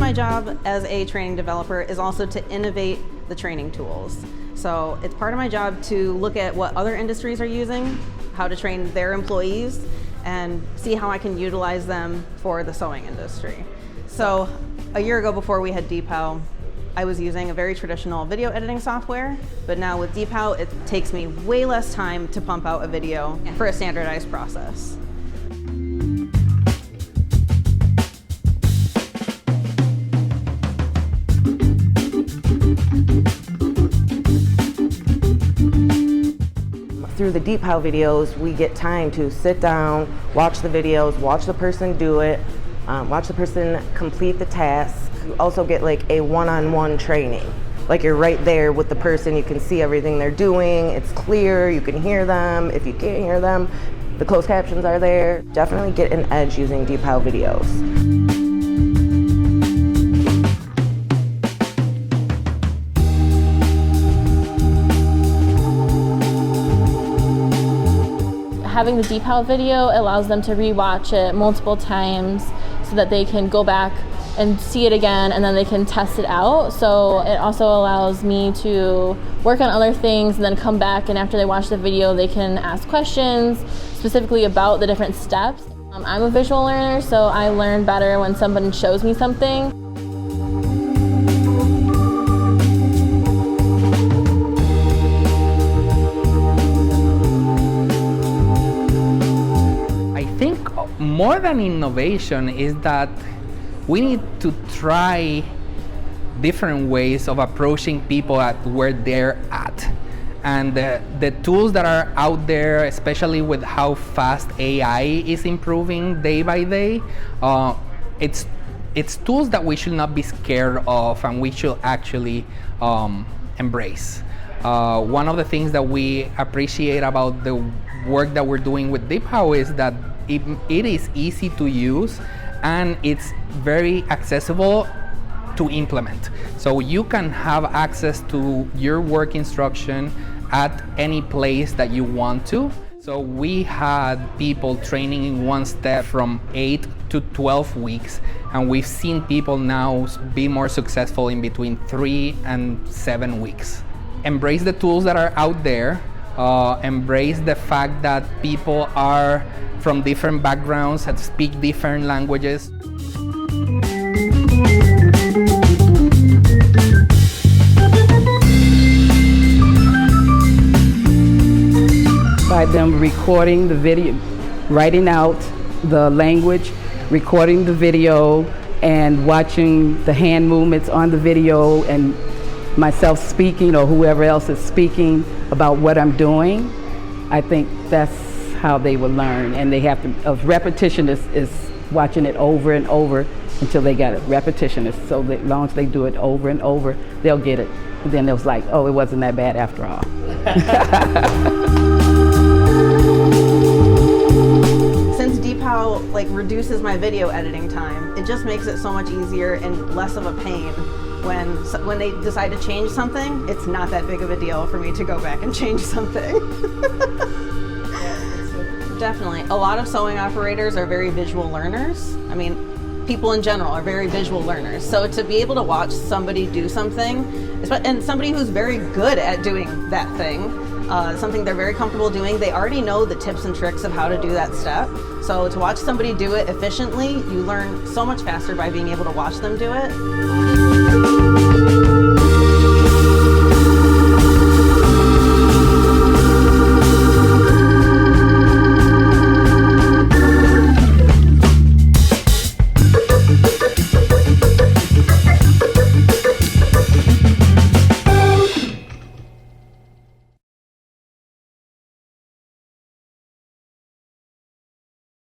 my job as a training developer is also to innovate the training tools. So it's part of my job to look at what other industries are using, how to train their employees, and see how I can utilize them for the sewing industry. So a year ago, before we had DeepHow, I was using a very traditional video editing software, but now with DeepHow, it takes me way less time to pump out a video for a standardized process. Through the DeepHow videos, we get time to sit down, watch the videos, watch the person do it, watch the person complete the task. You also get like a one-on-one training. Like you're right there with the person, you can see everything they're doing, it's clear, you can hear them. If you can't hear them, the closed captions are there. Definitely get an edge using DeepHow videos. Having the DeepHow video allows them to rewatch it multiple times so that they can go back and see it again, and then they can test it out. So it also allows me to work on other things and then come back, and after they watch the video they can ask questions specifically about the different steps. I'm a visual learner, so I learn better when someone shows me something. More than innovation is that we need to try different ways of approaching people at where they're at. And the tools that are out there, especially with how fast AI is improving day by day, it's tools that we should not be scared of and we should actually embrace. One of the things that we appreciate about the work that we're doing with DeepHow is that it is easy to use and it's very accessible to implement. So you can have access to your work instruction at any place that you want to. So we had people training in one step from 8 to 12 weeks, and we've seen people now be more successful in between 3 and 7 weeks. Embrace the tools that are out there. Embrace the fact that people are from different backgrounds and speak different languages. By them recording the video, writing out the language, recording the video, and watching the hand movements on the video, and myself speaking or whoever else is speaking about what I'm doing, I think that's how they will learn. And they have to, repetition is watching it over and over until they got it. Repetition is so that as long as they do it over and over, they'll get it. And then it was like, oh, it wasn't that bad after all. Since DeepHow reduces my video editing time, it just makes it so much easier and less of a pain. When they decide to change something, it's not that big of a deal for me to go back and change something. Definitely. A lot of sewing operators are very visual learners. I mean, people in general are very visual learners. So to be able to watch somebody do something, and somebody who's very good at doing that thing, something they're very comfortable doing, they already know the tips and tricks of how to do that step. So to watch somebody do it efficiently, you learn so much faster by being able to watch them do it.